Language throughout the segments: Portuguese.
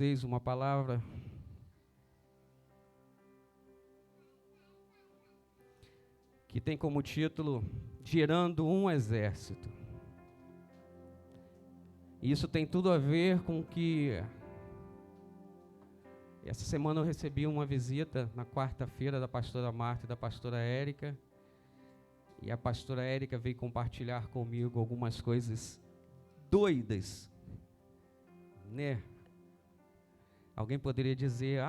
Vocês uma palavra que tem como título Gerando um Exército. E isso tem tudo a ver com que essa semana eu recebi uma visita na quarta-feira da pastora Marta e da pastora Érica. E a pastora Érica veio compartilhar comigo algumas coisas doidas, né? Alguém poderia dizer,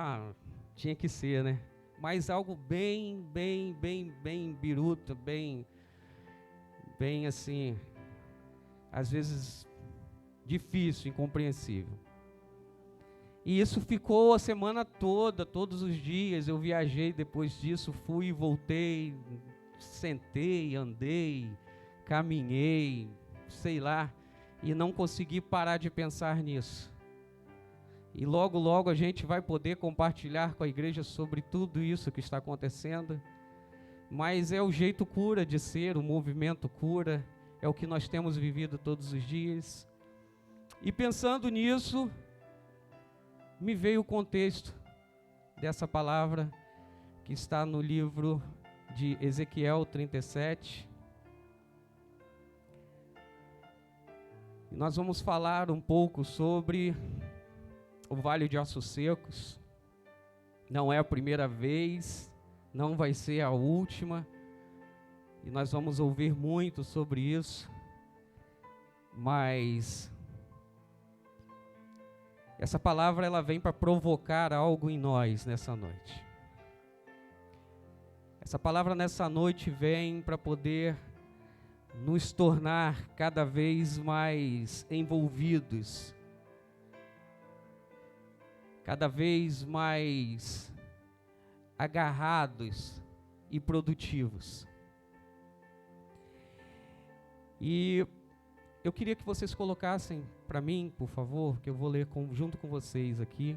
tinha que ser, né? Mas algo bem biruta, bem assim, às vezes difícil, incompreensível. E isso ficou a semana toda, todos os dias. Eu viajei depois disso, fui e voltei, sentei, andei, caminhei, sei lá, e não consegui parar de pensar nisso. E logo a gente vai poder compartilhar com a igreja sobre tudo isso que está acontecendo. Mas é o jeito cura de ser, o movimento cura, é o que nós temos vivido todos os dias. E pensando nisso, me veio o contexto dessa palavra que está no livro de Ezequiel 37. E nós vamos falar um pouco sobre o Vale de Ossos Secos. Não é a primeira vez, não vai ser a última, e nós vamos ouvir muito sobre isso, mas essa palavra ela vem para provocar algo em nós nessa noite. Essa palavra nessa noite vem para poder nos tornar cada vez mais envolvidos, cada vez mais agarrados e produtivos. E eu queria que vocês colocassem para mim, por favor, que eu vou ler junto com vocês aqui,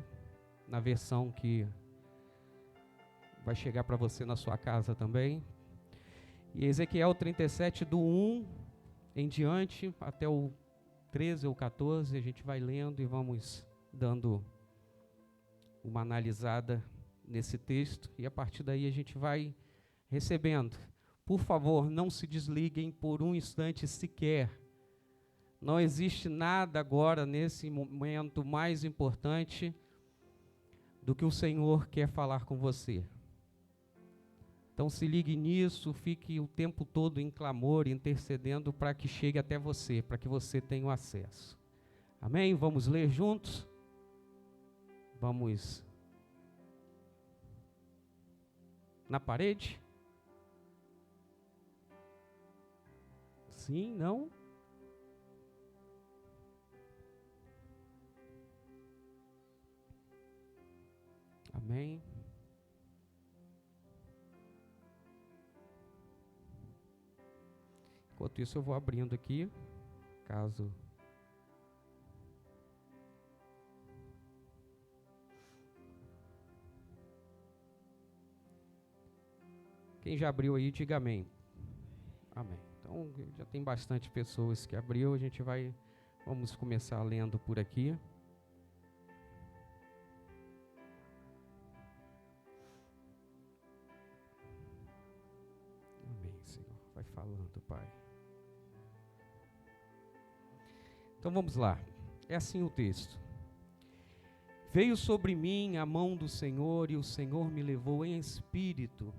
na versão que vai chegar para você na sua casa também. E Ezequiel 37, do 1 em diante, até o 13 ou 14, a gente vai lendo e vamos dando uma analisada nesse texto, e a partir daí a gente vai recebendo. Por favor, não se desliguem por um instante sequer. Não existe nada agora, nesse momento, mais importante do que o Senhor quer falar com você. Então se ligue nisso, fique o tempo todo em clamor, intercedendo para que chegue até você, para que você tenha o acesso. Amém? Vamos ler juntos? Vamos na parede? Sim, não? Amém. Enquanto isso eu vou abrindo aqui, caso... Quem já abriu aí, diga amém. Amém. Então, já tem bastante pessoas que abriu, vamos começar lendo por aqui. Amém, Senhor. Vai falando, Pai. Então vamos lá. É assim o texto. Veio sobre mim a mão do Senhor, e o Senhor me levou em espírito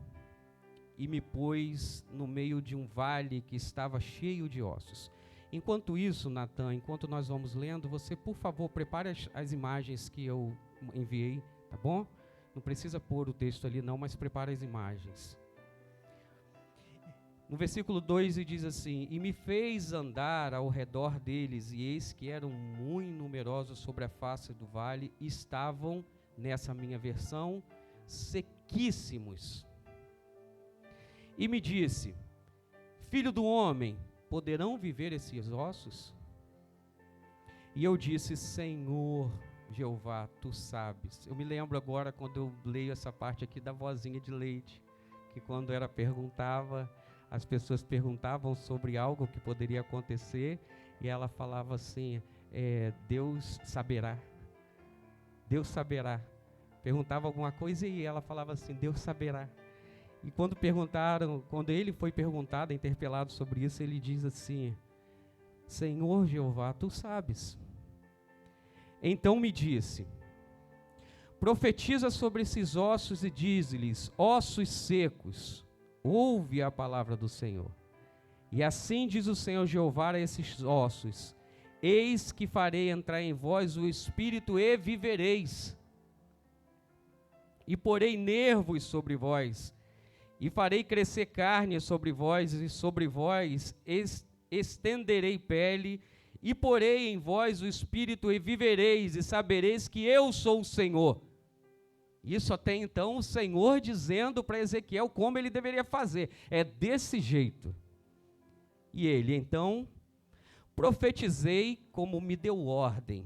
e me pôs no meio de um vale que estava cheio de ossos. Enquanto isso, Natan, enquanto nós vamos lendo, você, por favor, prepare as imagens que eu enviei, tá bom? Não precisa pôr o texto ali não, mas prepare as imagens. No versículo 2 diz assim: E me fez andar ao redor deles, e eis que eram muito numerosos sobre a face do vale, e estavam, nessa minha versão, sequíssimos. E me disse: Filho do homem, poderão viver esses ossos? E eu disse: Senhor Jeová, tu sabes. Eu me lembro agora, quando eu leio essa parte aqui, da vozinha de leite, que quando ela perguntava, as pessoas perguntavam sobre algo que poderia acontecer, e ela falava assim, Deus saberá. Deus saberá. Perguntava alguma coisa e ela falava assim, Deus saberá. E quando ele foi perguntado, interpelado sobre isso, ele diz assim, Senhor Jeová, tu sabes. Então me disse, profetiza sobre esses ossos e dize-lhes, ossos secos, ouve a palavra do Senhor. E assim diz o Senhor Jeová a esses ossos, eis que farei entrar em vós o Espírito e vivereis. E porei nervos sobre vós, e farei crescer carne sobre vós, e sobre vós estenderei pele, e porei em vós o Espírito e vivereis, e sabereis que eu sou o Senhor. Isso até então o Senhor dizendo para Ezequiel como ele deveria fazer. É desse jeito. E ele, então, profetizei como me deu ordem.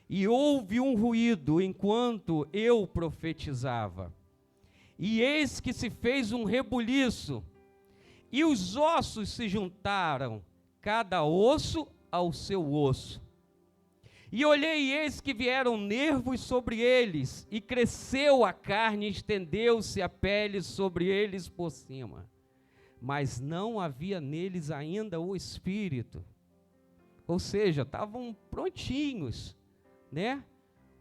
E houve um ruído enquanto eu profetizava. E eis que se fez um rebuliço, e os ossos se juntaram, cada osso ao seu osso. E olhei, e eis que vieram nervos sobre eles, e cresceu a carne, e estendeu-se a pele sobre eles por cima. Mas não havia neles ainda o espírito. Ou seja, estavam prontinhos, né?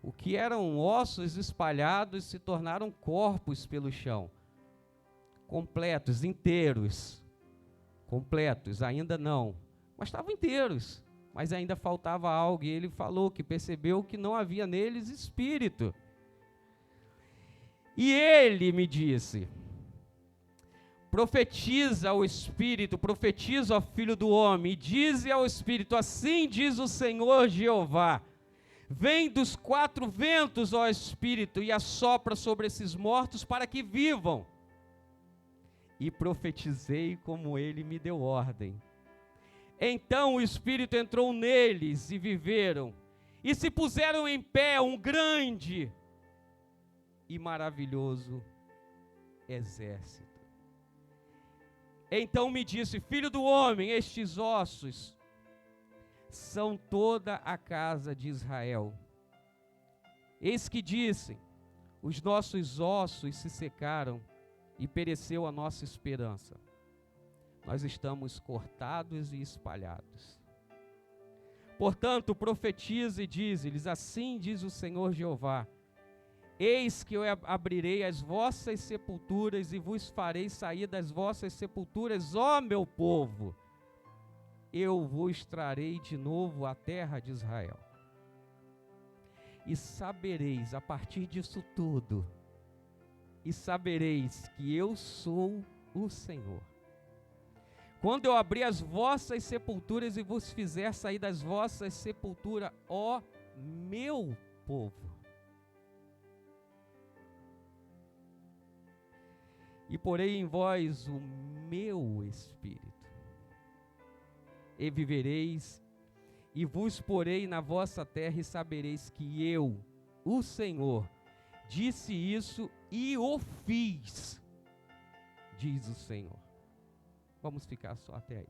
O que eram ossos espalhados se tornaram corpos pelo chão. Completos, inteiros. Completos, ainda não. Mas estavam inteiros. Mas ainda faltava algo. E ele falou que percebeu que não havia neles espírito. E ele me disse, profetiza ao Espírito, profetiza ao Filho do Homem, e dize ao Espírito, assim diz o Senhor Jeová, vem dos quatro ventos, ó Espírito, e assopra sobre esses mortos para que vivam. E profetizei como ele me deu ordem. Então o Espírito entrou neles e viveram, e se puseram em pé um grande e maravilhoso exército. Então me disse, filho do homem, estes ossos são toda a casa de Israel. Eis que disse, os nossos ossos se secaram e pereceu a nossa esperança. Nós estamos cortados e espalhados. Portanto, profetiza e dize-lhes, assim diz o Senhor Jeová, eis que eu abrirei as vossas sepulturas e vos farei sair das vossas sepulturas, ó meu povo. Eu vos trarei de novo à terra de Israel. E sabereis, a partir disso tudo, e sabereis que eu sou o Senhor. Quando eu abrir as vossas sepulturas e vos fizer sair das vossas sepulturas, ó meu povo. E porei em vós o meu Espírito, e vivereis, e vos porei na vossa terra, e sabereis que eu, o Senhor, disse isso e o fiz, diz o Senhor. Vamos ficar só até aí.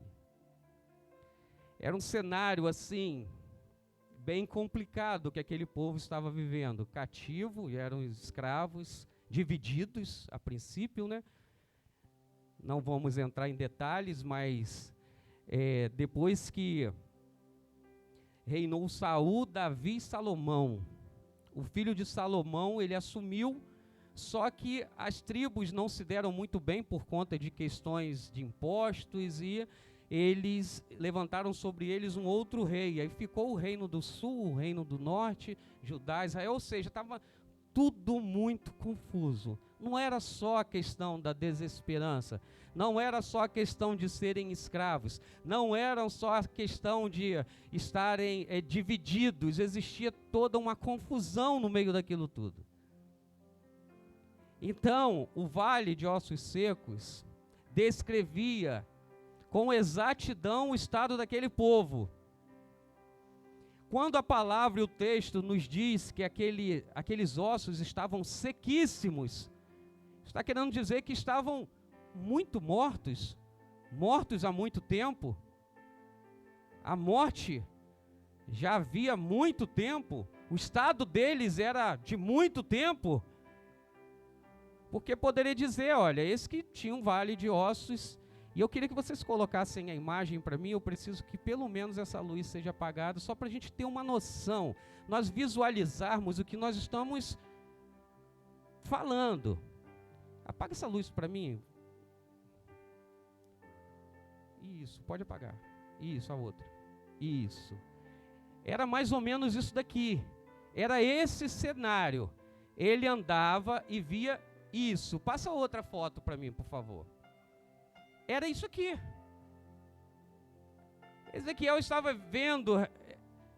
Era um cenário assim, bem complicado que aquele povo estava vivendo, cativo, e eram escravos, divididos a princípio, né? Não vamos entrar em detalhes, mas depois que reinou Saul, Davi e Salomão, o filho de Salomão, ele assumiu, só que as tribos não se deram muito bem por conta de questões de impostos e eles levantaram sobre eles um outro rei. Aí ficou o reino do sul, o reino do norte, Judá, Israel, ou seja, estava tudo muito confuso. Não era só a questão da desesperança, não era só a questão de serem escravos, não era só a questão de estarem divididos, existia toda uma confusão no meio daquilo tudo. Então, o vale de ossos secos descrevia com exatidão o estado daquele povo. Quando a palavra e o texto nos diz que aqueles ossos estavam sequíssimos, está querendo dizer que estavam muito mortos, mortos há muito tempo. A morte já havia muito tempo o estado deles era de muito tempo, porque poderia dizer, olha, esse que tinha um vale de ossos, e eu queria que vocês colocassem a imagem para mim, eu preciso que pelo menos essa luz seja apagada, só para a gente ter uma noção, nós visualizarmos o que nós estamos falando. Apaga essa luz para mim. Isso, pode apagar. Isso, a outra. Isso. Era mais ou menos isso daqui. Era esse cenário. Ele andava e via isso. Passa outra foto para mim, por favor. Era isso aqui. Ezequiel estava vendo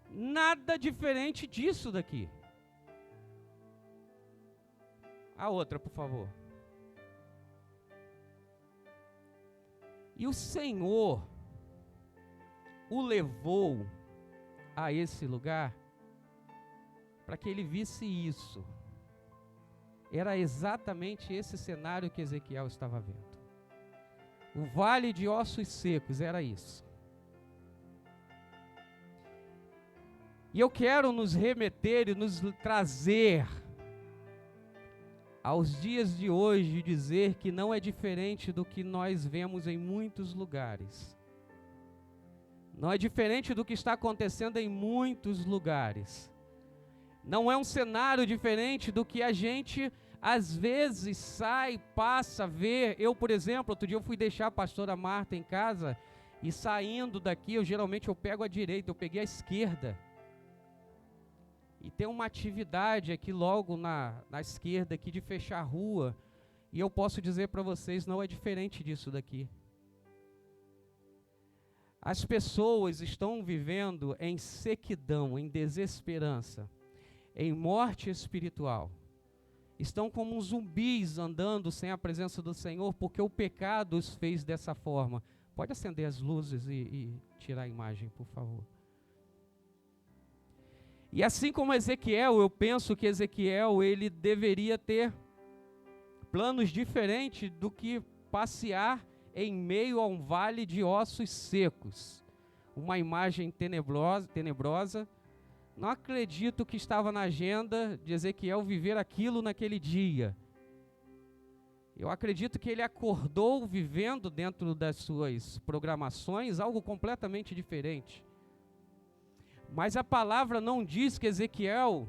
nada diferente disso daqui. A outra, por favor. E o Senhor o levou a esse lugar para que ele visse isso. Era exatamente esse cenário que Ezequiel estava vendo. O vale de ossos secos era isso. E eu quero nos remeter e nos trazer aos dias de hoje e dizer que não é diferente do que nós vemos em muitos lugares. Não é diferente do que está acontecendo em muitos lugares. Não é um cenário diferente do que a gente às vezes sai, passa, vê. Eu, por exemplo, outro dia eu fui deixar a pastora Marta em casa e saindo daqui, geralmente eu pego a direita, eu peguei a esquerda. E tem uma atividade aqui logo na esquerda aqui de fechar a rua. E eu posso dizer para vocês, não é diferente disso daqui. As pessoas estão vivendo em sequidão, em desesperança, em morte espiritual. Estão como zumbis andando sem a presença do Senhor, porque o pecado os fez dessa forma. Pode acender as luzes e tirar a imagem, por favor. E assim como Ezequiel, eu penso que Ezequiel, ele deveria ter planos diferentes do que passear em meio a um vale de ossos secos. Uma imagem tenebrosa. Não acredito que estava na agenda de Ezequiel viver aquilo naquele dia. Eu acredito que ele acordou vivendo dentro das suas programações algo completamente diferente. Mas a palavra não diz que Ezequiel,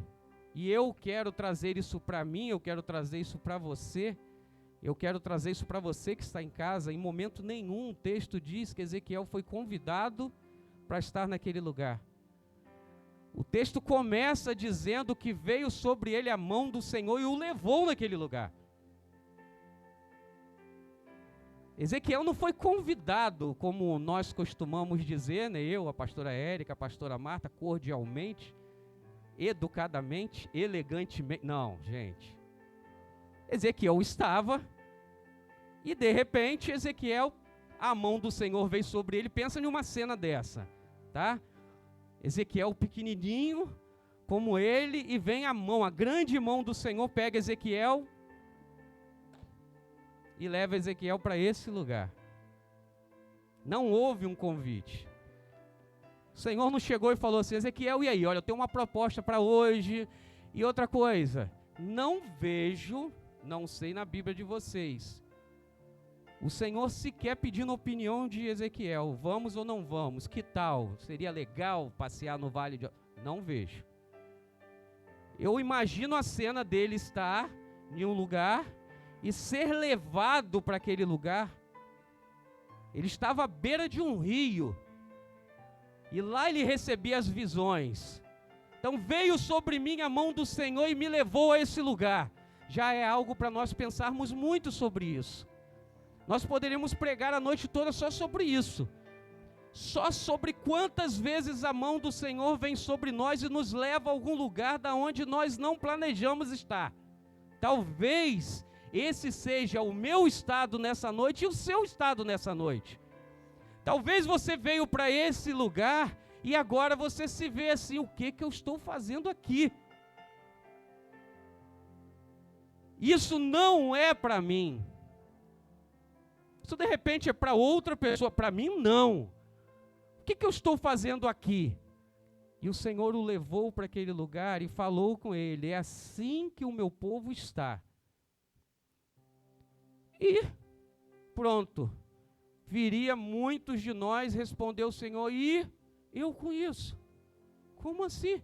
e eu quero trazer isso para mim, eu quero trazer isso para você, eu quero trazer isso para você que está em casa. Em momento nenhum o texto diz que Ezequiel foi convidado para estar naquele lugar. O texto começa dizendo que veio sobre ele a mão do Senhor e o levou naquele lugar. Ezequiel não foi convidado, como nós costumamos dizer, né? Eu, a pastora Érica, a pastora Marta, cordialmente, educadamente, elegantemente. Não, gente. Ezequiel estava e de repente Ezequiel, a mão do Senhor veio sobre ele. Pensa em uma cena dessa, tá? Ezequiel pequenininho, como ele, e vem a mão, a grande mão do Senhor pega Ezequiel e leva Ezequiel para esse lugar. Não houve um convite. O Senhor não chegou e falou assim, Ezequiel, e aí? Olha, eu tenho uma proposta para hoje. E outra coisa, não vejo, não sei na Bíblia de vocês, o Senhor sequer pedindo opinião de Ezequiel, vamos ou não vamos, que tal? Seria legal passear no vale de... Não vejo. Eu imagino a cena dele estar em um lugar e ser levado para aquele lugar. Ele estava à beira de um rio, e lá ele recebia as visões. Então veio sobre mim a mão do Senhor e me levou a esse lugar. Já é algo para nós pensarmos muito sobre isso. Nós poderíamos pregar a noite toda só sobre isso. Só sobre quantas vezes a mão do Senhor vem sobre nós e nos leva a algum lugar da onde nós não planejamos estar. Talvez esse seja o meu estado nessa noite e o seu estado nessa noite. Talvez você veio para esse lugar e agora você se vê assim, o que eu estou fazendo aqui? Isso não é para mim. Isso de repente é para outra pessoa, para mim não. O que eu estou fazendo aqui? E o Senhor o levou para aquele lugar e falou com ele: é assim que o meu povo está. E pronto, viria muitos de nós, respondeu o Senhor, e eu com isso? Como assim?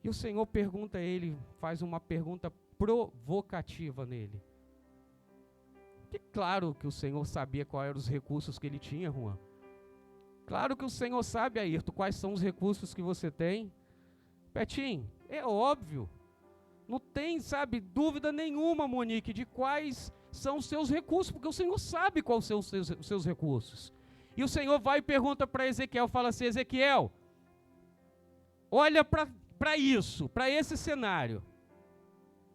E o Senhor pergunta a ele, faz uma pergunta provocativa nele. E claro que o Senhor sabia quais eram os recursos que ele tinha, Juan. Claro que o Senhor sabe, Ayrton, quais são os recursos que você tem. Petinho, é óbvio. Não tem, sabe, dúvida nenhuma, Monique, de quais são os seus recursos, porque o Senhor sabe quais são os seus recursos. E o Senhor vai e pergunta para Ezequiel, fala assim: Ezequiel, olha para isso, para esse cenário.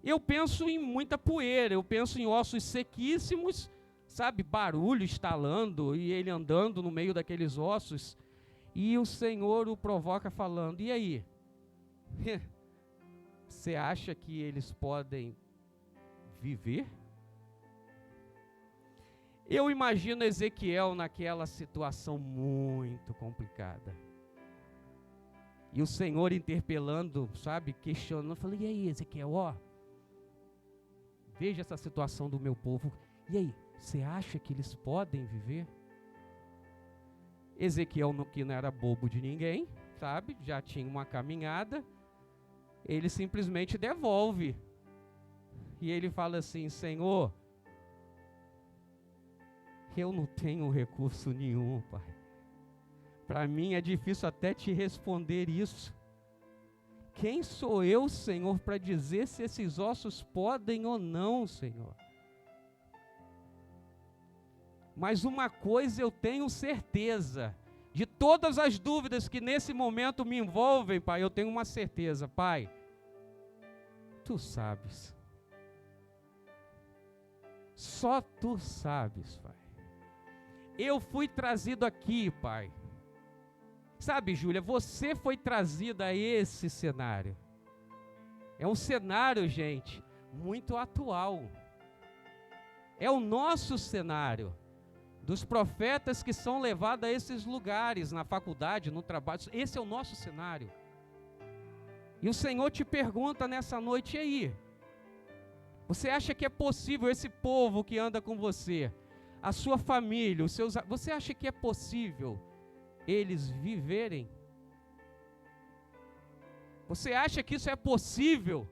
Eu penso em muita poeira, eu penso em ossos sequíssimos, sabe, barulho estalando e ele andando no meio daqueles ossos. E o Senhor o provoca falando: e aí? Você acha que eles podem viver? Eu imagino Ezequiel naquela situação muito complicada. E o Senhor interpelando, sabe, questionando. Eu falei: e aí, Ezequiel, ó, veja essa situação do meu povo. E aí, você acha que eles podem viver? Ezequiel, que não era bobo de ninguém, sabe, já tinha uma caminhada, ele simplesmente devolve. E ele fala assim: Senhor, eu não tenho recurso nenhum, Pai. Para mim é difícil até te responder isso. Quem sou eu, Senhor, para dizer se esses ossos podem ou não, Senhor? Mas uma coisa eu tenho certeza, de todas as dúvidas que nesse momento me envolvem, Pai, eu tenho uma certeza, Pai, Tu sabes. Só Tu sabes, Pai. Eu fui trazido aqui, Pai. Sabe, Júlia, você foi trazida a esse cenário. É um cenário, gente, muito atual. É o nosso cenário. Dos profetas que são levados a esses lugares, na faculdade, no trabalho. Esse é o nosso cenário. E o Senhor te pergunta nessa noite: e aí? Você acha que é possível esse povo que anda com você, a sua família, você acha que é possível eles viverem? Você acha que isso é possível?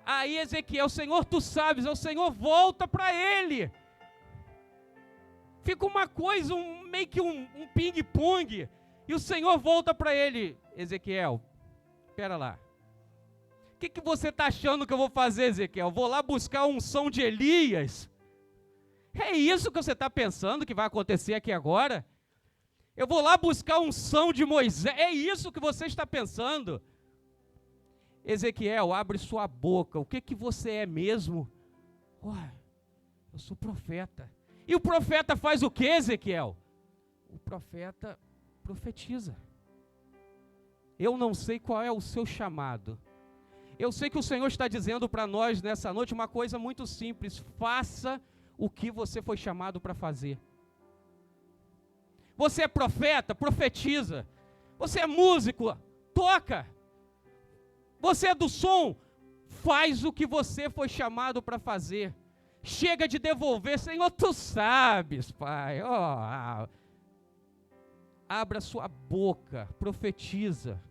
Aí Ezequiel: Senhor, Tu sabes. O Senhor volta para ele. Fica uma coisa, meio que um ping-pong. E o Senhor volta para ele: Ezequiel, espera lá. O que você está achando que eu vou fazer, Ezequiel? Vou lá buscar a unção de Elias? É isso que você está pensando que vai acontecer aqui agora? Eu vou lá buscar a unção de Moisés? É isso que você está pensando? Ezequiel, abre sua boca. O que você é mesmo? Eu sou profeta. E o profeta faz o que, Ezequiel? O profeta profetiza. Eu não sei qual é o seu chamado. Eu sei que o Senhor está dizendo para nós nessa noite uma coisa muito simples: faça o que você foi chamado para fazer. Você é profeta? Profetiza. Você é músico? Toca. Você é do som? Faz o que você foi chamado para fazer. Chega de devolver. Senhor, Tu sabes, Pai. Abra sua boca, profetiza.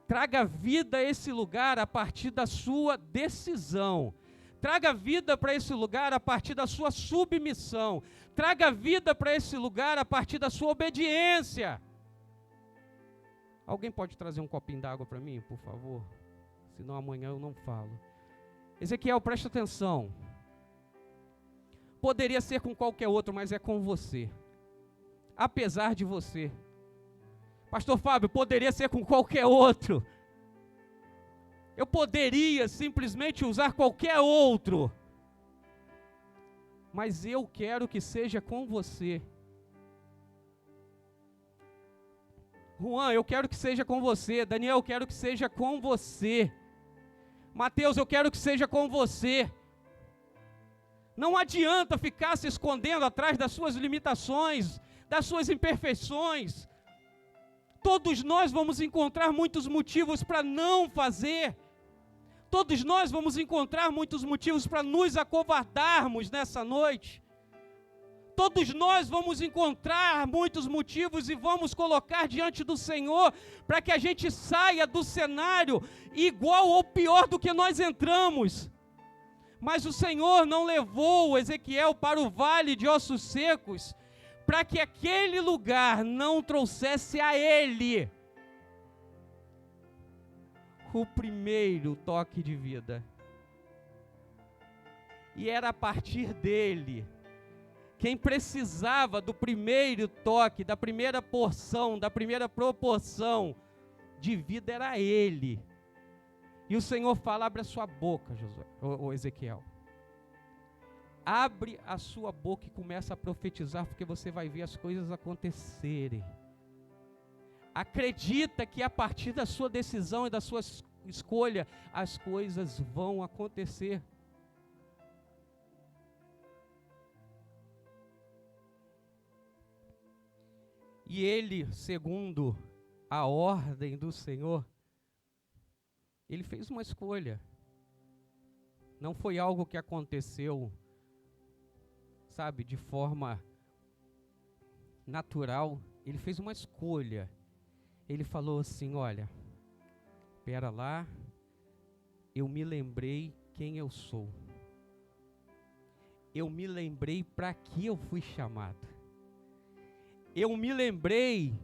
Traga vida a esse lugar a partir da sua decisão. Traga vida para esse lugar a partir da sua submissão. Traga vida para esse lugar a partir da sua obediência. Alguém pode trazer um copinho d'água para mim, por favor? Senão amanhã eu não falo. Ezequiel, presta atenção. Poderia ser com qualquer outro, mas é com você. Apesar de você. Pastor Fábio, poderia ser com qualquer outro. Eu poderia simplesmente usar qualquer outro. Mas eu quero que seja com você. Juan, eu quero que seja com você. Daniel, eu quero que seja com você. Mateus, eu quero que seja com você. Não adianta ficar se escondendo atrás das suas limitações, das suas imperfeições. Todos nós vamos encontrar muitos motivos para não fazer. Todos nós vamos encontrar muitos motivos para nos acovardarmos nessa noite. Todos nós vamos encontrar muitos motivos e vamos colocar diante do Senhor para que a gente saia do cenário igual ou pior do que nós entramos. Mas o Senhor não levou Ezequiel para o vale de ossos secos para que aquele lugar não trouxesse a ele o primeiro toque de vida. E era a partir dele, quem precisava do primeiro toque, da primeira porção, da primeira proporção de vida era ele. E o Senhor fala: abre a sua boca, Ezequiel. Abre a sua boca e começa a profetizar, porque você vai ver as coisas acontecerem. Acredita que a partir da sua decisão e da sua escolha, as coisas vão acontecer. E ele, segundo a ordem do Senhor, ele fez uma escolha. Não foi algo que aconteceu, sabe, de forma natural. Ele fez uma escolha. Ele falou assim: olha, espera lá, eu me lembrei quem eu sou. Eu me lembrei para que eu fui chamado. Eu me lembrei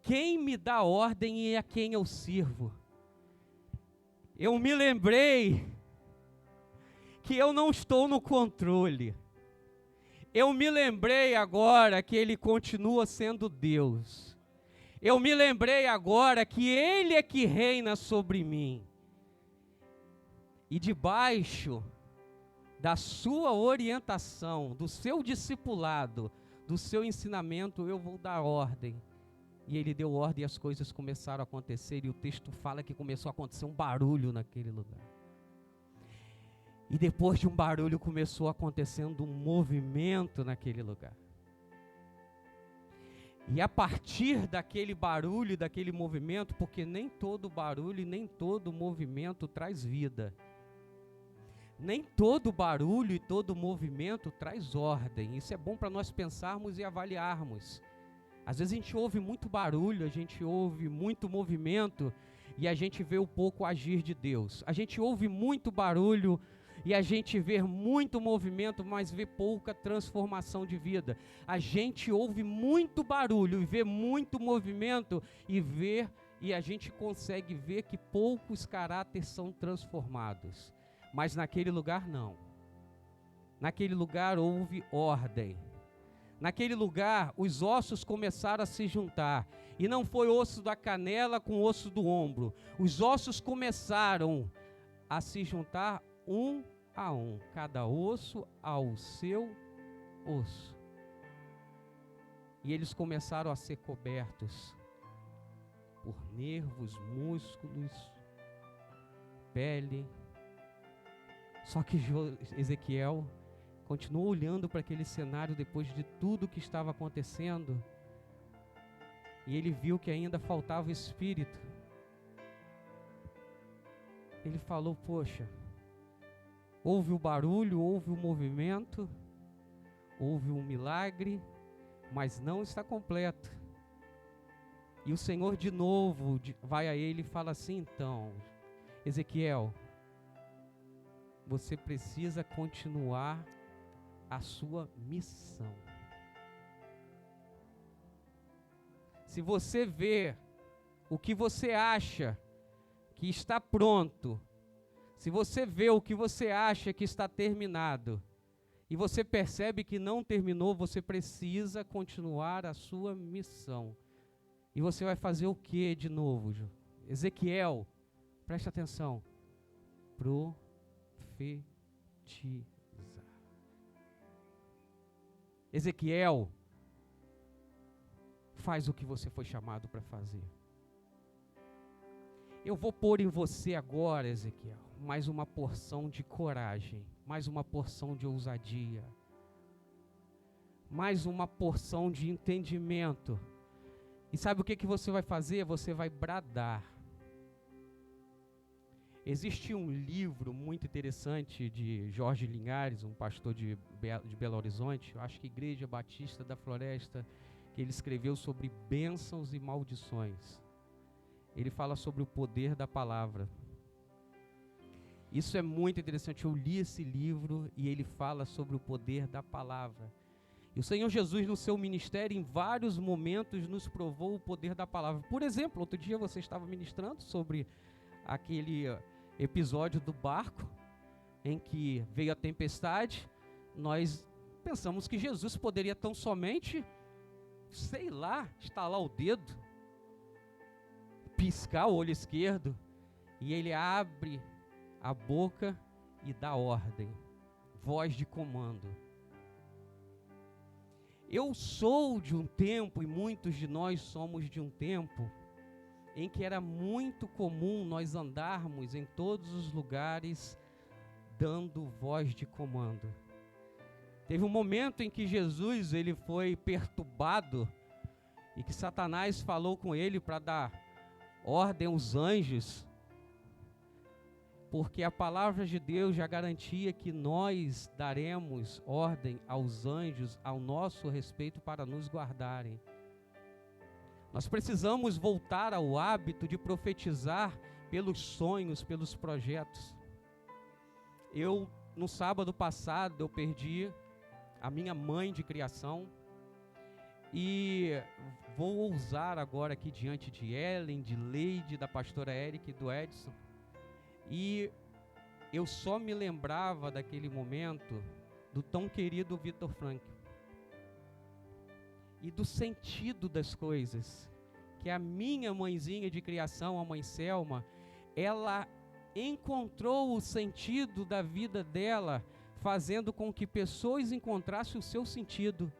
quem me dá ordem e a quem eu sirvo. Eu me lembrei que eu não estou no controle. Eu me lembrei agora que Ele continua sendo Deus. Eu me lembrei agora que Ele é que reina sobre mim. E debaixo da sua orientação, do seu discipulado, do seu ensinamento, eu vou dar ordem. E ele deu ordem e as coisas começaram a acontecer. E o texto fala que começou a acontecer um barulho naquele lugar. E depois de um barulho começou acontecendo um movimento naquele lugar. E a partir daquele barulho, daquele movimento, porque nem todo barulho e nem todo movimento traz vida. Nem todo barulho e todo movimento traz ordem. Isso é bom para nós pensarmos e avaliarmos. Às vezes a gente ouve muito barulho, a gente ouve muito movimento e a gente vê o pouco agir de Deus. A gente ouve muito barulho e a gente vê muito movimento, mas vê pouca transformação de vida. A gente ouve muito barulho e vê muito movimento e a gente consegue ver que poucos caráteres são transformados. Mas naquele lugar não. Naquele lugar houve ordem. Naquele lugar os ossos começaram a se juntar. E não foi osso da canela com osso do ombro. Os ossos começaram a se juntar um a um. Cada osso ao seu osso. E eles começaram a ser cobertos por nervos, músculos, pele. Só que Ezequiel continuou olhando para aquele cenário depois de tudo que estava acontecendo. E ele viu que ainda faltava o espírito. Ele falou: poxa, houve o barulho, houve o movimento, houve um milagre, mas não está completo. E o Senhor de novo vai a ele e fala assim: então, Ezequiel, você precisa continuar a sua missão. Se você vê o que você acha que está pronto, se você vê o que você acha que está terminado, e você percebe que não terminou, você precisa continuar a sua missão. E você vai fazer o que de novo, Ezequiel? Preste atenção. Profetizar. Ezequiel, faz o que você foi chamado para fazer. Eu vou pôr em você agora, Ezequiel, mais uma porção de coragem, mais uma porção de ousadia, mais uma porção de entendimento E sabe o que você vai fazer? Você vai bradar. Existe um livro muito interessante de Jorge Linhares, um pastor de Belo Horizonte, eu acho que Igreja Batista da Floresta, que ele escreveu sobre bênçãos e maldições. Ele fala sobre o poder da palavra. Isso é muito interessante. Eu li esse livro e ele fala sobre o poder da palavra. E o Senhor Jesus, no seu ministério, em vários momentos, nos provou o poder da palavra. Por exemplo, outro dia você estava ministrando sobre aquele episódio do barco, em que veio a tempestade. Nós pensamos que Jesus poderia tão somente, sei lá, estalar o dedo, piscar o olho esquerdo, e ele abre a boca e dá ordem, voz de comando. Eu sou de um tempo, e muitos de nós somos de um tempo, em que era muito comum nós andarmos em todos os lugares dando voz de comando. Teve um momento em que Jesus ele foi perturbado e que Satanás falou com ele para dar ordem aos anjos, porque a palavra de Deus já garantia que nós daremos ordem aos anjos ao nosso respeito para nos guardarem. Nós precisamos voltar ao hábito de profetizar pelos sonhos, pelos projetos. No sábado passado, eu perdi a minha mãe de criação e vou ousar agora aqui diante de Ellen, de Leide, da pastora Eric e do Edson. E eu só me lembrava daquele momento do tão querido Vitor Frank e do sentido das coisas, que a minha mãezinha de criação, a mãe Selma, ela encontrou o sentido da vida dela, fazendo com que pessoas encontrassem o seu sentido.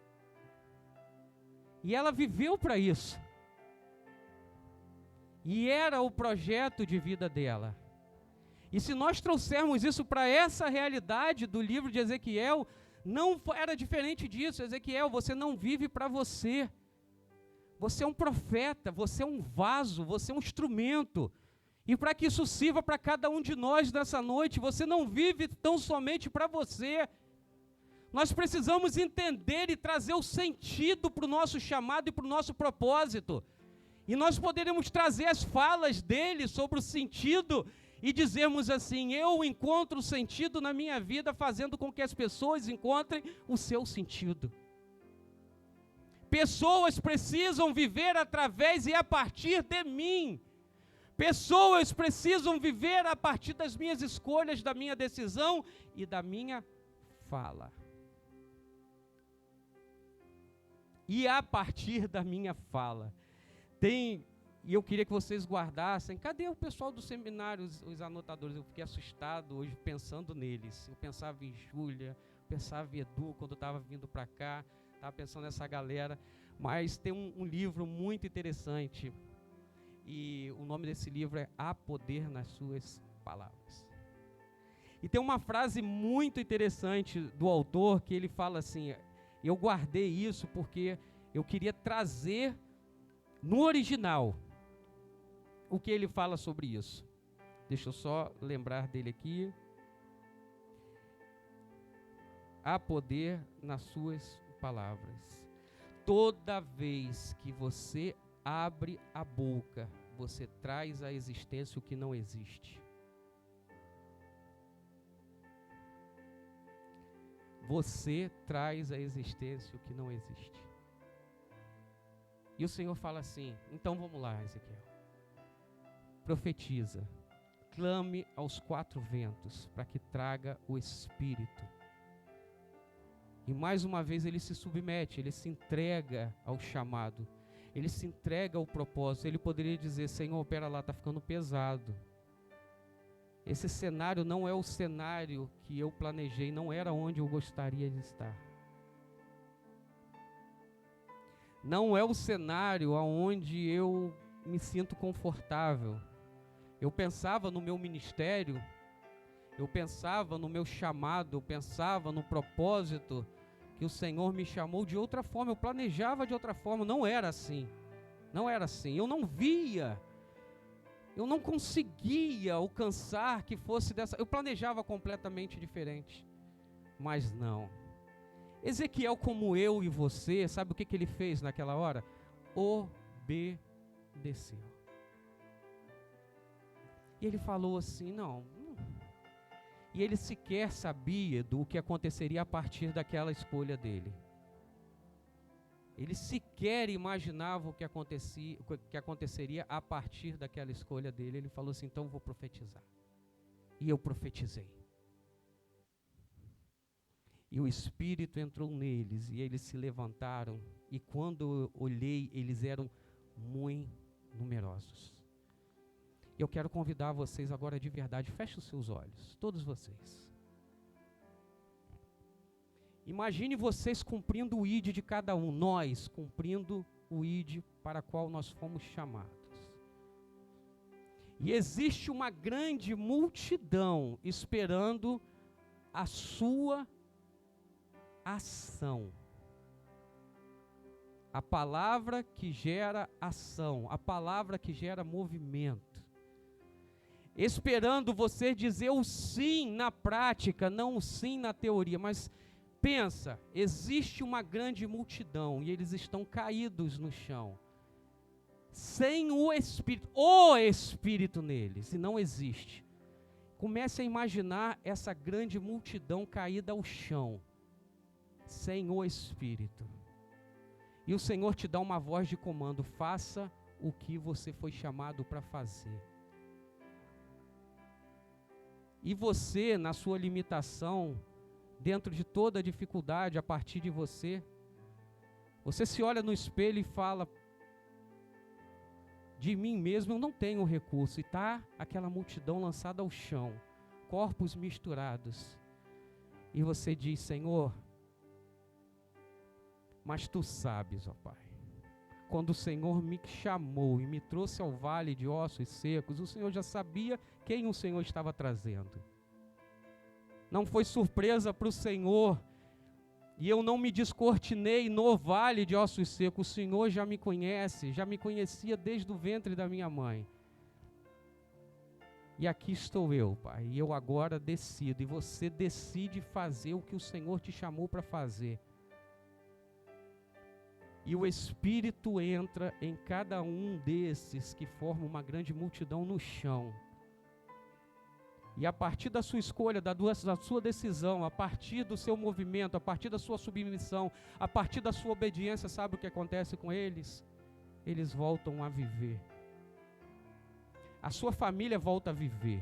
E ela viveu para isso. E era o projeto de vida dela. E se nós trouxermos isso para essa realidade do livro de Ezequiel, não era diferente disso. Ezequiel, você não vive para você. Você é um profeta, você é um vaso, você é um instrumento. E para que isso sirva para cada um de nós nessa noite, você não vive tão somente para você. Nós precisamos entender e trazer o sentido para o nosso chamado e para o nosso propósito. E nós poderemos trazer as falas dele sobre o sentido e dizermos assim: eu encontro sentido na minha vida, fazendo com que as pessoas encontrem o seu sentido. Pessoas precisam viver através e a partir de mim. Pessoas precisam viver a partir das minhas escolhas, da minha decisão e da minha fala. E a partir da minha fala. E eu queria que vocês guardassem. Cadê o pessoal do seminário, os anotadores? Eu fiquei assustado hoje pensando neles. Eu pensava em Júlia, pensava em Edu quando eu estava vindo para cá. Estava pensando nessa galera. Mas tem um livro muito interessante. E o nome desse livro é Há Poder nas Suas Palavras. E tem uma frase muito interessante do autor que ele fala assim, eu guardei isso porque eu queria trazer no original o que ele fala sobre isso. Deixa eu só lembrar dele aqui. Há poder nas suas palavras. Toda vez que você abre a boca, você traz à existência o que não existe. Você traz à existência o que não existe. E o Senhor fala assim, então vamos lá, Ezequiel. Profetiza, clame aos quatro ventos, para que traga o Espírito. E mais uma vez ele se submete, ele se entrega ao chamado. Ele se entrega ao propósito. Ele poderia dizer, Senhor, pera lá, está ficando pesado. Esse cenário não é o cenário que eu planejei, não era onde eu gostaria de estar. Não é o cenário onde eu me sinto confortável. Eu pensava no meu ministério, eu pensava no meu chamado, eu pensava no propósito que o Senhor me chamou de outra forma, eu planejava de outra forma, não era assim. Não era assim. Eu não via, eu não conseguia alcançar que fosse dessa. Eu planejava completamente diferente, mas não. Ezequiel, como eu e você, sabe o que ele fez naquela hora? Obedeceu. E ele falou assim, não. E ele sequer sabia do que aconteceria a partir daquela escolha dele. Ele sequer imaginava o que aconteceria a partir daquela escolha dele. Ele falou assim, então eu vou profetizar. E eu profetizei. E o Espírito entrou neles, e eles se levantaram. E quando eu olhei, eles eram muito numerosos. Eu quero convidar vocês agora de verdade, feche os seus olhos, todos vocês. Imagine vocês cumprindo o ID de cada um, nós cumprindo o ID para qual nós fomos chamados. E existe uma grande multidão esperando a sua ação. A palavra que gera ação, a palavra que gera movimento. Esperando você dizer o sim na prática, não o sim na teoria, mas pensa, existe uma grande multidão e eles estão caídos no chão, sem o Espírito neles, e não existe. Comece a imaginar essa grande multidão caída ao chão, sem o Espírito. E o Senhor te dá uma voz de comando, faça o que você foi chamado para fazer. E você, na sua limitação, dentro de toda a dificuldade, a partir de você se olha no espelho e fala, de mim mesmo eu não tenho recurso. E está aquela multidão lançada ao chão, corpos misturados. E você diz, Senhor, mas Tu sabes, ó Pai. Quando o Senhor me chamou e me trouxe ao vale de ossos secos, o Senhor já sabia quem o Senhor estava trazendo. Não foi surpresa para o Senhor, e eu não me descortinei no vale de ossos secos. O Senhor já me conhece, já me conhecia desde o ventre da minha mãe. E aqui estou eu, Pai, e eu agora decido, e você decide fazer o que o Senhor te chamou para fazer. E o Espírito entra em cada um desses que formam uma grande multidão no chão. E a partir da sua escolha, da sua decisão, a partir do seu movimento, a partir da sua submissão, a partir da sua obediência, sabe o que acontece com eles? Eles voltam a viver. A sua família volta a viver.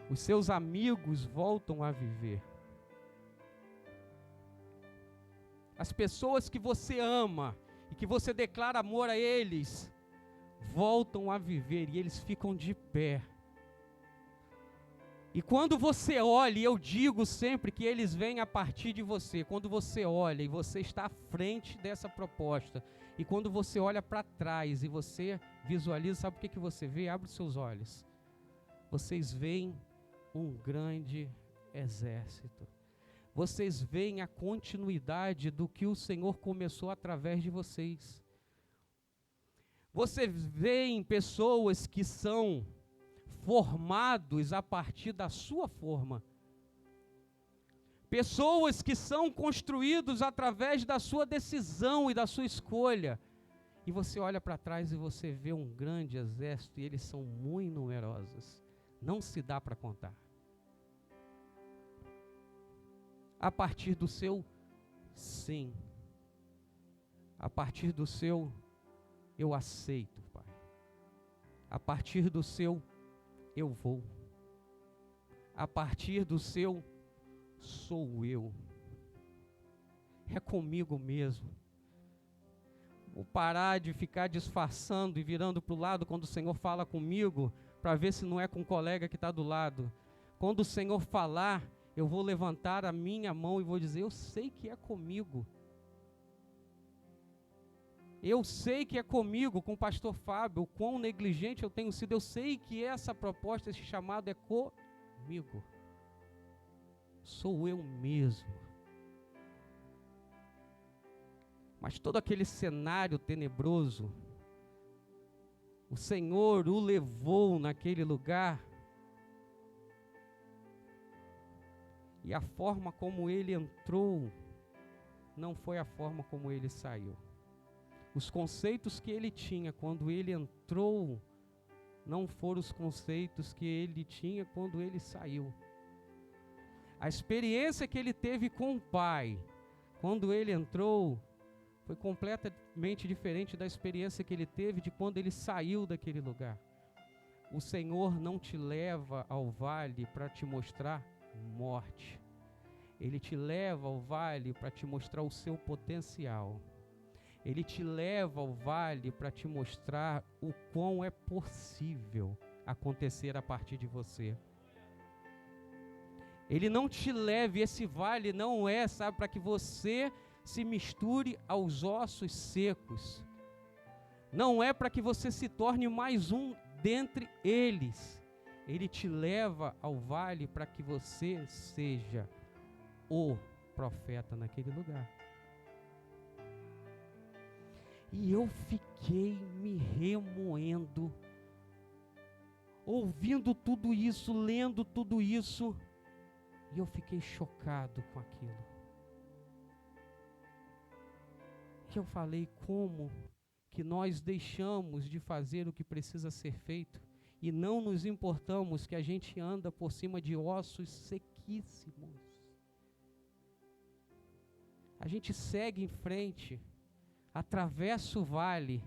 Os seus amigos voltam a viver. As pessoas que você ama e que você declara amor a eles, voltam a viver e eles ficam de pé. E quando você olha, e eu digo sempre que eles vêm a partir de você, quando você olha e você está à frente dessa proposta, e quando você olha para trás e você visualiza, sabe o que você vê? Abre os seus olhos. Vocês veem um grande exército. Vocês veem a continuidade do que o Senhor começou através de vocês. Você vê pessoas que são formados a partir da sua forma. Pessoas que são construídos através da sua decisão e da sua escolha. E você olha para trás e você vê um grande exército, e eles são muito numerosos. Não se dá para contar. A partir do seu sim. A partir do seu eu aceito, Pai. A partir do seu eu vou. A partir do seu sou eu. É comigo mesmo. Vou parar de ficar disfarçando e virando para o lado quando o Senhor fala comigo, para ver se não é com o colega que está do lado. Quando o Senhor falar, eu vou levantar a minha mão e vou dizer, eu sei que é comigo. Eu sei que é comigo, com o pastor Fábio, o quão negligente eu tenho sido. Eu sei que essa proposta, esse chamado é comigo. Sou eu mesmo. Mas todo aquele cenário tenebroso O Senhor o levou naquele lugar. E a forma como ele entrou não foi a forma como ele saiu. Os conceitos que ele tinha quando ele entrou não foram os conceitos que ele tinha quando ele saiu. A experiência que ele teve com o Pai quando ele entrou foi completamente diferente da experiência que ele teve de quando ele saiu daquele lugar. O Senhor não te leva ao vale para te mostrar morte. Ele te leva ao vale para te mostrar o seu potencial. Ele te leva ao vale para te mostrar o quão é possível acontecer a partir de você. Ele não te leva, esse vale não é, sabe, para que você se misture aos ossos secos. Não é para que você se torne mais um dentre eles. Ele te leva ao vale para que você seja o profeta naquele lugar. E eu fiquei me remoendo, ouvindo tudo isso, lendo tudo isso, e eu fiquei chocado com aquilo. Que eu falei, como que nós deixamos de fazer o que precisa ser feito e não nos importamos que a gente anda por cima de ossos sequíssimos. A gente segue em frente, atravessa o vale,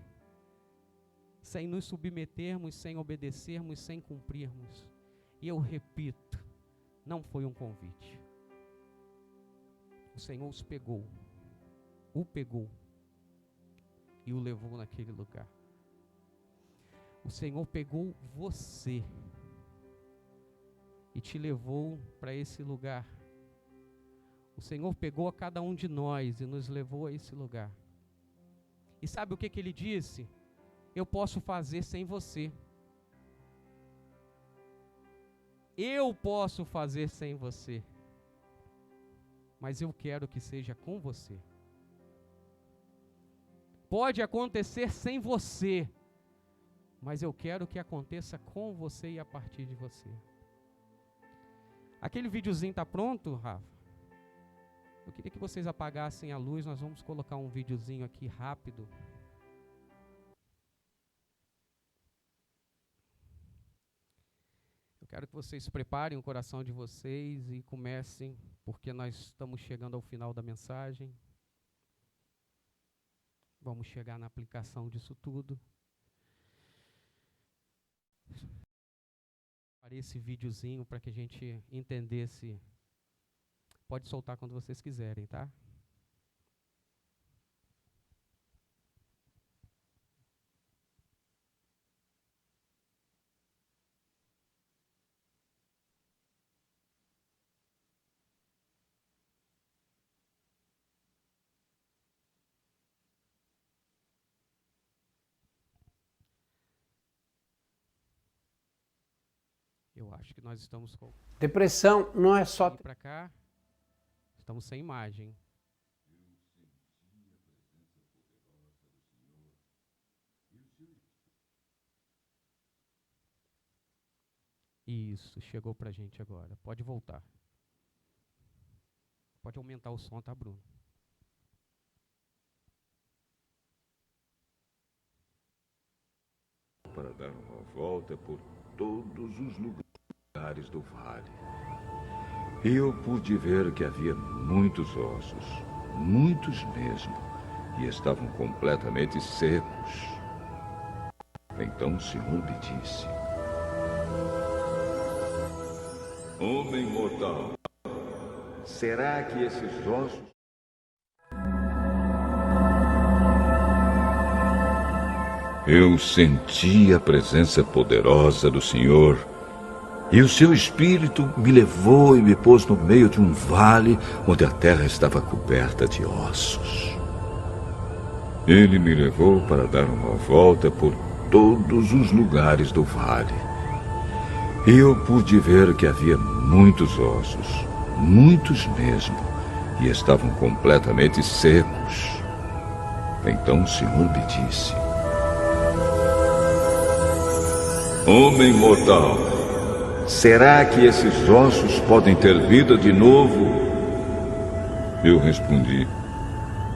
sem nos submetermos, sem obedecermos, sem cumprirmos. E eu repito, não foi um convite. O Senhor o pegou e o levou naquele lugar. O Senhor pegou você e te levou para esse lugar. O Senhor pegou a cada um de nós e nos levou a esse lugar. E sabe o que ele disse? Eu posso fazer sem você. Eu posso fazer sem você. Mas eu quero que seja com você. Pode acontecer sem você, mas eu quero que aconteça com você e a partir de você. Aquele videozinho está pronto, Rafa? Eu queria que vocês apagassem a luz, nós vamos colocar um videozinho aqui rápido. Eu quero que vocês preparem o coração de vocês e comecem, porque nós estamos chegando ao final da mensagem. Vamos chegar na aplicação disso tudo. Parei esse videozinho para que a gente entendesse. Pode soltar quando vocês quiserem, tá? Eu acho que nós estamos com... Depressão não é só... Para cá, estamos sem imagem. Isso, chegou pra gente agora. Pode voltar. Pode aumentar o som, tá, Bruno? Para dar uma volta por todos os lugares do vale. E eu pude ver que havia muitos ossos, muitos mesmo, e estavam completamente secos. Então o Senhor me disse: Homem mortal, será que esses ossos... Eu senti a presença poderosa do Senhor, e o seu Espírito me levou e me pôs no meio de um vale onde a terra estava coberta de ossos. Ele me levou para dar uma volta por todos os lugares do vale. E eu pude ver que havia muitos ossos, muitos mesmo, e estavam completamente secos. Então o Senhor me disse: Homem mortal, será que esses ossos podem ter vida de novo? Eu respondi: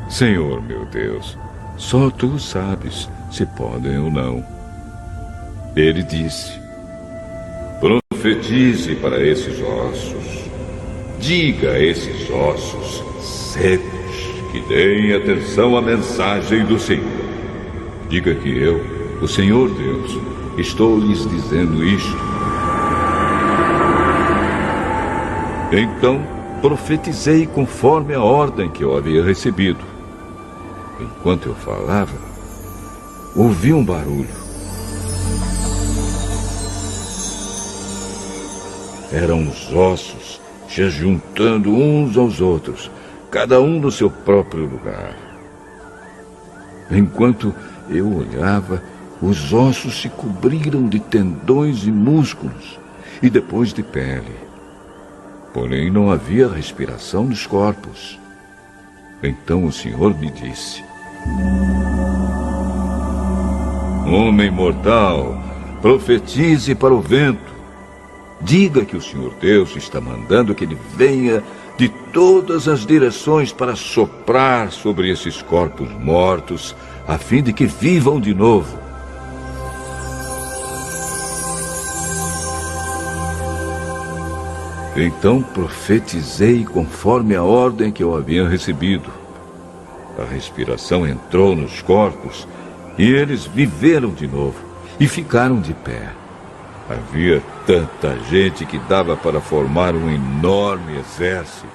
Senhor meu Deus, só tu sabes se podem ou não. Ele disse: profetize para esses ossos. Diga a esses ossos secos que deem atenção à mensagem do Senhor. Diga que eu, o Senhor Deus, estou lhes dizendo isto. Então profetizei conforme a ordem que eu havia recebido. Enquanto eu falava, ouvi um barulho. Eram os ossos se juntando uns aos outros, cada um no seu próprio lugar. Enquanto eu olhava, os ossos se cobriram de tendões e músculos, e depois de pele. Porém, não havia respiração nos corpos. Então o Senhor me disse: homem mortal, profetize para o vento. Diga que o Senhor Deus está mandando que ele venha de todas as direções para soprar sobre esses corpos mortos, a fim de que vivam de novo. Então profetizei conforme a ordem que eu havia recebido. A respiração entrou nos corpos e eles viveram de novo e ficaram de pé. Havia tanta gente que dava para formar um enorme exército.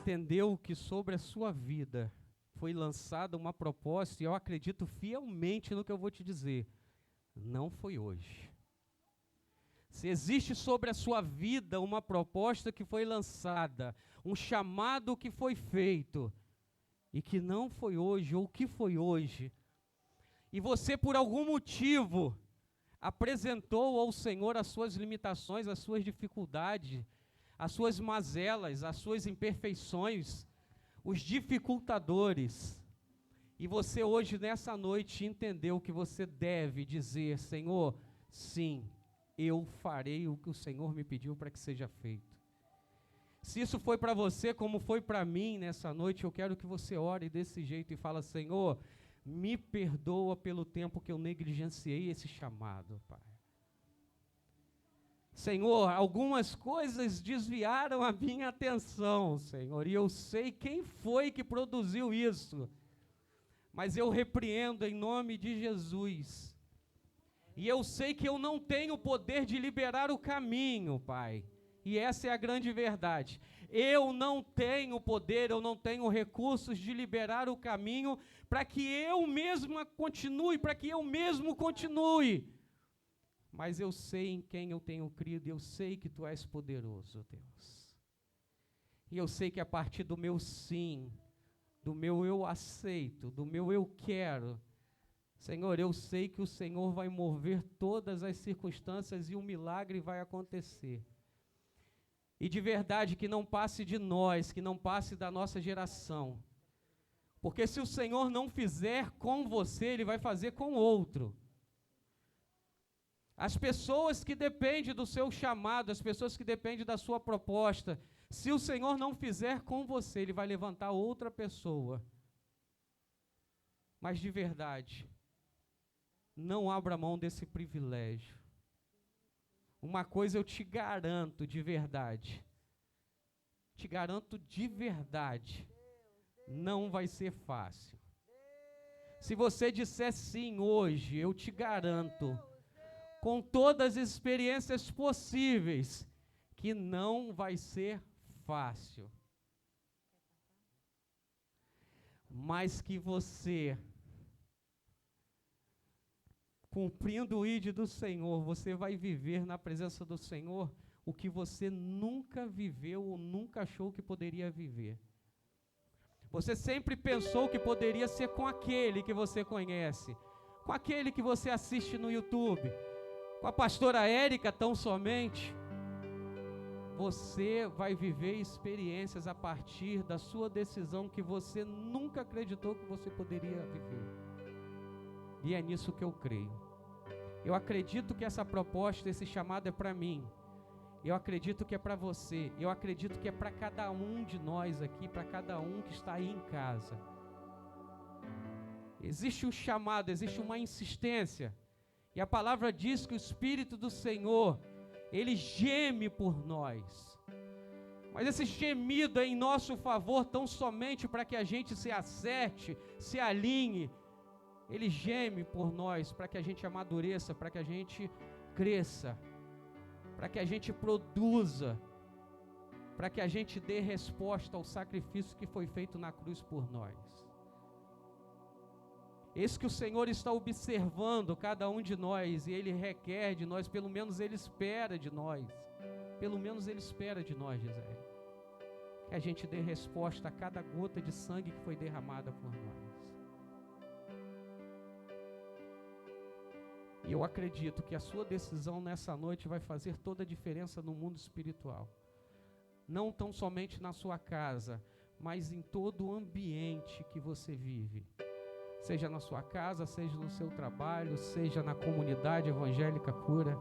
Entendeu que sobre a sua vida foi lançada uma proposta, e eu acredito fielmente no que eu vou te dizer. Não foi hoje. Se existe sobre a sua vida uma proposta que foi lançada, um chamado que foi feito, e que não foi hoje, ou que foi hoje, e você por algum motivo apresentou ao Senhor as suas limitações, as suas dificuldades, as suas mazelas, as suas imperfeições, os dificultadores, e você hoje nessa noite entendeu que você deve dizer: Senhor, sim, eu farei o que o Senhor me pediu para que seja feito. Se isso foi para você como foi para mim nessa noite, eu quero que você ore desse jeito e fala: Senhor, me perdoa pelo tempo que eu negligenciei esse chamado, Pai. Senhor, algumas coisas desviaram a minha atenção, Senhor, e eu sei quem foi que produziu isso, mas eu repreendo em nome de Jesus. E eu sei que eu não tenho o poder de liberar o caminho, Pai. E essa é a grande verdade. Eu não tenho poder, eu não tenho recursos de liberar o caminho para que eu mesma continue, para que eu mesmo continue. Mas eu sei em quem eu tenho crido, e eu sei que Tu és poderoso, Deus. E eu sei que a partir do meu sim, do meu eu aceito, do meu eu quero, Senhor, eu sei que o Senhor vai mover todas as circunstâncias e o milagre vai acontecer. E de verdade que não passe de nós, que não passe da nossa geração. Porque se o Senhor não fizer com você, Ele vai fazer com outro. As pessoas que dependem do seu chamado, as pessoas que dependem da sua proposta, se o Senhor não fizer com você, Ele vai levantar outra pessoa. Mas de verdade, não abra mão desse privilégio. Uma coisa eu te garanto de verdade, não vai ser fácil. Se você disser sim hoje, eu te garanto, com todas as experiências possíveis, que não vai ser fácil. Mas que você, cumprindo o ID do Senhor, você vai viver na presença do Senhor o que você nunca viveu ou nunca achou que poderia viver. Você sempre pensou que poderia ser com aquele que você conhece, com aquele que você assiste no YouTube, com a pastora Érica tão somente. Você vai viver experiências a partir da sua decisão que você nunca acreditou que você poderia viver. E é nisso que eu creio. Eu acredito que essa proposta, esse chamado é para mim. Eu acredito que é para você. Eu acredito que é para cada um de nós aqui, para cada um que está aí em casa. Existe um chamado, existe uma insistência. E a palavra diz que o Espírito do Senhor, Ele geme por nós. Mas esse gemido é em nosso favor tão somente para que a gente se acerte, se alinhe. Ele geme por nós para que a gente amadureça, para que a gente cresça, para que a gente produza, para que a gente dê resposta ao sacrifício que foi feito na cruz por nós. Eis que o Senhor está observando cada um de nós e Ele requer de nós, pelo menos Ele espera de nós, Gisele, que a gente dê resposta a cada gota de sangue que foi derramada por nós. E eu acredito que a sua decisão nessa noite vai fazer toda a diferença no mundo espiritual. Não tão somente na sua casa, mas em todo o ambiente que você vive. Seja na sua casa, seja no seu trabalho, seja na comunidade evangélica Cura.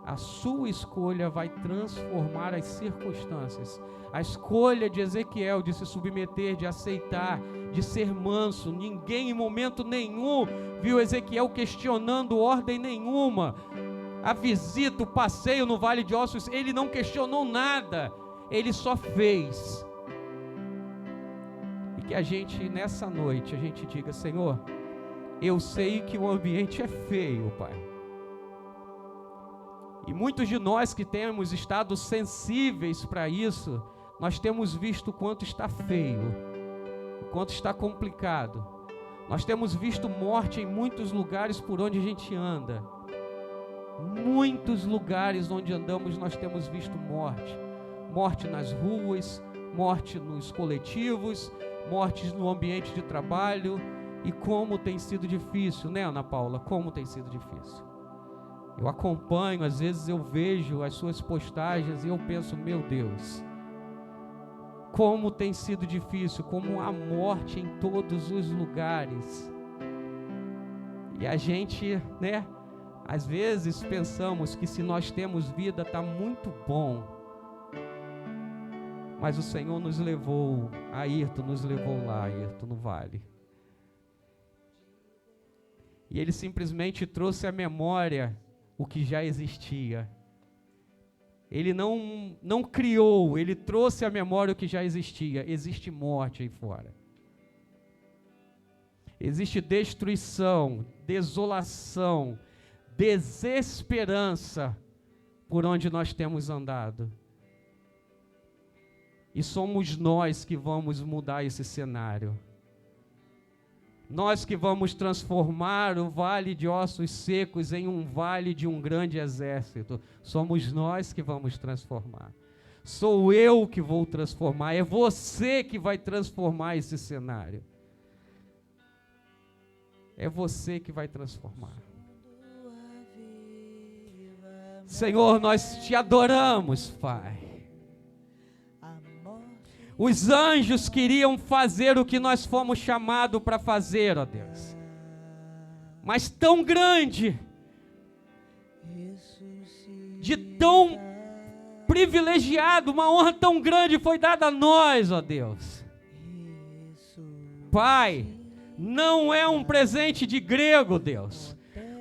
A sua escolha vai transformar as circunstâncias. A escolha de Ezequiel de se submeter, de aceitar, de ser manso. Ninguém em momento nenhum viu Ezequiel questionando ordem nenhuma. A visita, o passeio no Vale de Ossos, ele não questionou nada. Ele só fez. E que a gente, nessa noite, a gente diga: Senhor, eu sei que o ambiente é feio, Pai. E muitos de nós que temos estado sensíveis para isso, nós temos visto o quanto está feio, o quanto está complicado. Nós temos visto morte em muitos lugares por onde a gente anda. Muitos lugares onde andamos nós temos visto morte. Morte nas ruas, morte nos coletivos, mortes no ambiente de trabalho. E como tem sido difícil, né, Ana Paula? Como tem sido difícil. Eu acompanho, às vezes eu vejo as suas postagens e eu penso: meu Deus, como tem sido difícil, como há morte em todos os lugares. E a gente, né, às vezes pensamos que se nós temos vida está muito bom. Mas o Senhor nos levou, Ayrton nos levou lá, Ayrton, no vale. E Ele simplesmente trouxe à memória o que já existia. Ele não criou, Ele trouxe à memória o que já existia. Existe morte aí fora. Existe destruição, desolação, desesperança por onde nós temos andado. E somos nós que vamos mudar esse cenário. Nós que vamos transformar o vale de ossos secos em um vale de um grande exército. Somos nós que vamos transformar. Sou eu que vou transformar. É você que vai transformar esse cenário. É você que vai transformar. Senhor, nós te adoramos, Pai. Os anjos queriam fazer o que nós fomos chamados para fazer, ó Deus. Mas tão grande, de tão privilegiado, uma honra tão grande foi dada a nós, ó Deus. Pai, não é um presente de grego, Deus,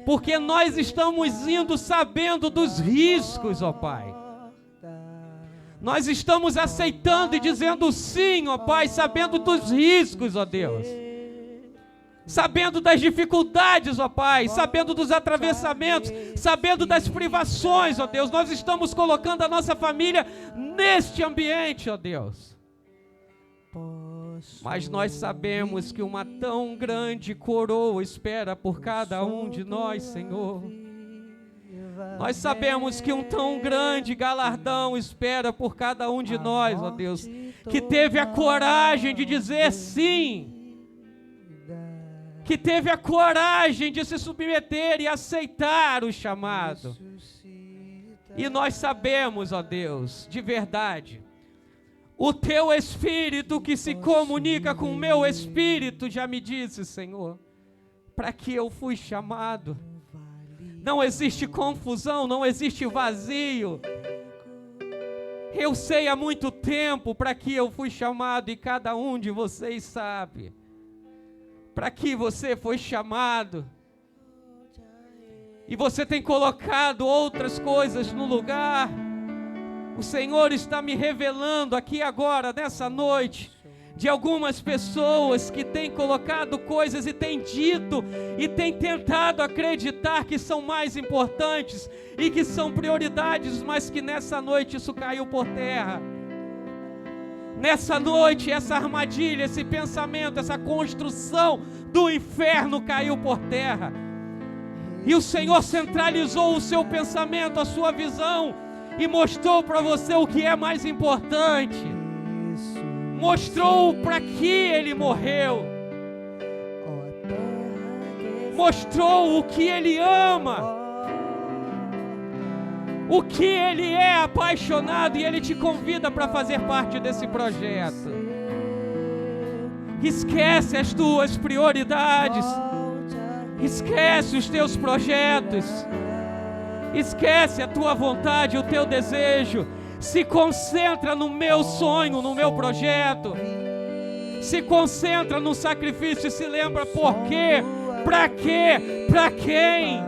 porque nós estamos indo sabendo dos riscos, ó Pai. Nós estamos aceitando e dizendo sim, ó Pai, sabendo dos riscos, ó Deus. Sabendo das dificuldades, ó Pai, sabendo dos atravessamentos, sabendo das privações, ó Deus. Nós estamos colocando a nossa família neste ambiente, ó Deus. Mas nós sabemos que uma tão grande coroa espera por cada um de nós, Senhor. Nós sabemos que um tão grande galardão espera por cada um de nós, ó Deus, que teve a coragem de dizer sim, que teve a coragem de se submeter e aceitar o chamado. E nós sabemos, ó Deus, de verdade, o teu Espírito que se comunica com o meu Espírito já me disse, Senhor, para que eu fui chamado. Não existe confusão, não existe vazio. Eu sei há muito tempo para que eu fui chamado e cada um de vocês sabe. Para que você foi chamado. E você tem colocado outras coisas no lugar. O Senhor está me revelando aqui agora, nessa noite, de algumas pessoas que têm colocado coisas e têm dito e têm tentado acreditar que são mais importantes e que são prioridades, mas que nessa noite isso caiu por terra. Nessa noite essa armadilha, esse pensamento, essa construção do inferno caiu por terra. E o Senhor centralizou o seu pensamento, a sua visão e mostrou para você o que é mais importante. Mostrou para que Ele morreu. Mostrou o que Ele ama. O que Ele é apaixonado e Ele te convida para fazer parte desse projeto. Esquece as tuas prioridades. Esquece os teus projetos. Esquece a tua vontade, o teu desejo. Se concentra no meu sonho, no meu projeto. Se concentra no sacrifício e se lembra por quê, para quê, para quem.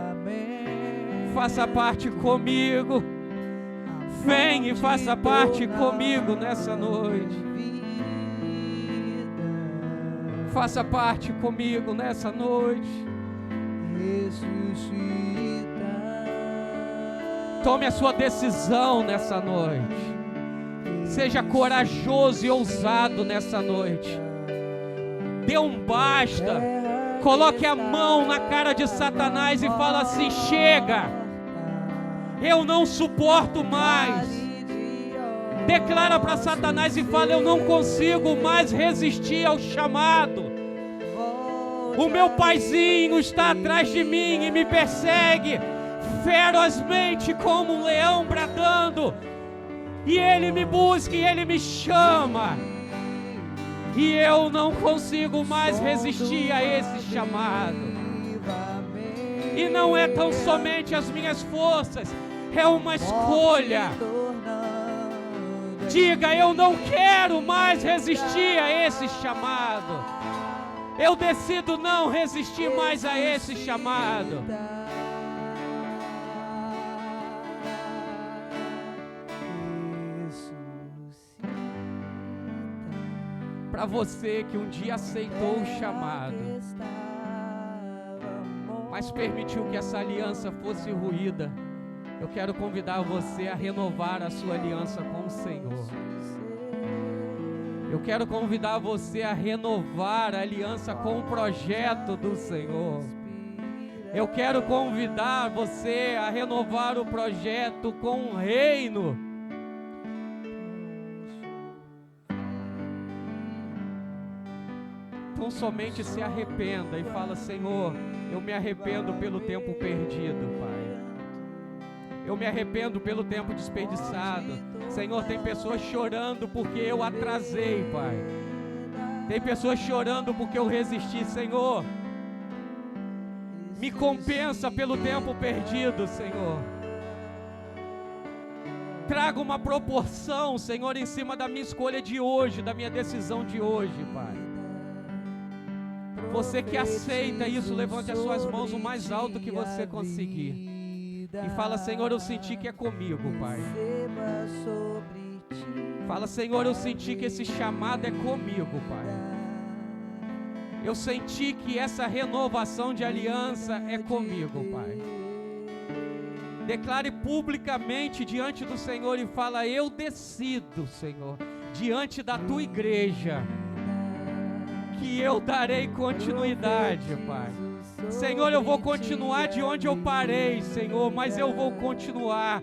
Faça parte comigo. Vem e faça parte comigo nessa noite. Faça parte comigo nessa noite. Tome a sua decisão nessa noite. Seja corajoso e ousado nessa noite. Dê um basta. Coloque a mão na cara de Satanás e fala assim: chega, eu não suporto mais. Declara para Satanás e fala: eu não consigo mais resistir ao chamado. O meu paizinho está atrás de mim e me persegue ferozmente como um leão bradando, e ele me busca e ele me chama, e eu não consigo mais resistir a esse chamado. E não é tão somente as minhas forças, é uma escolha. Diga: eu não quero mais resistir a esse chamado. Eu decido não resistir mais a esse chamado. Para você que um dia aceitou o chamado, mas permitiu que essa aliança fosse ruída, eu quero convidar você a renovar a sua aliança com o Senhor. Eu quero convidar você a renovar a aliança com o projeto do Senhor. Eu quero convidar você a renovar o projeto com o reino. Então somente se arrependa e fala: Senhor, eu me arrependo pelo tempo perdido, Pai. Eu me arrependo pelo tempo desperdiçado. Senhor, tem pessoas chorando porque eu atrasei, Pai. Tem pessoas chorando porque eu resisti. Senhor, me compensa pelo tempo perdido, Senhor. Traga uma proporção, Senhor, em cima da minha escolha de hoje, da minha decisão de hoje, Pai. Você que aceita isso, levante as suas mãos o mais alto que você conseguir. E fala: Senhor, eu senti que é comigo, Pai. Fala: Senhor, eu senti que esse chamado é comigo, Pai. Eu senti que essa renovação de aliança é comigo, Pai. Declare publicamente diante do Senhor e fala: eu decido, Senhor, diante da tua igreja, que eu darei continuidade, Pai. Senhor, eu vou continuar de onde eu parei, Senhor, mas eu vou continuar.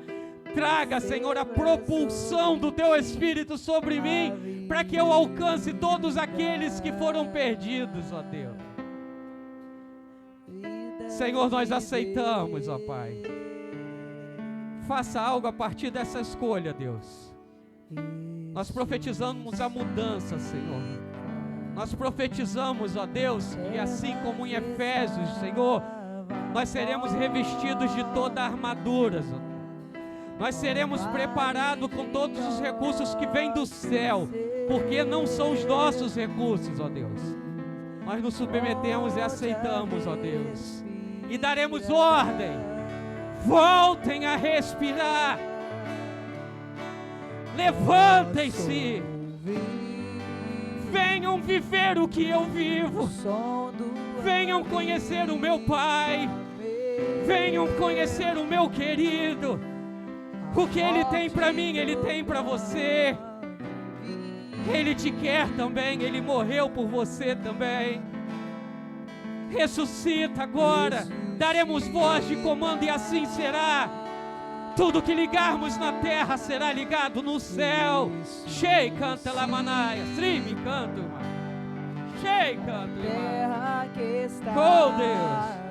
Traga, Senhor, a propulsão do Teu Espírito sobre mim, para que eu alcance todos aqueles que foram perdidos, ó Deus. Senhor, nós aceitamos, ó Pai. Faça algo a partir dessa escolha, Deus. Nós profetizamos a mudança, Senhor. Nós profetizamos, ó Deus, que assim como em Efésios, Senhor, nós seremos revestidos de toda a armadura, ó. Nós seremos preparados com todos os recursos que vêm do céu, porque não são os nossos recursos, ó Deus. Nós nos submetemos e aceitamos, ó Deus, e daremos ordem. Voltem a respirar. Levantem-se. Venham viver o que eu vivo. Venham conhecer o meu Pai. Venham conhecer o meu querido. O que Ele tem para mim, Ele tem para você. Ele te quer também, Ele morreu por você também. Ressuscita agora, daremos voz de comando e assim será. Tudo que ligarmos na terra será ligado no céu. Shei canta la manaia, Sri canto, irmão. Shei canto, irmão. Oh Deus.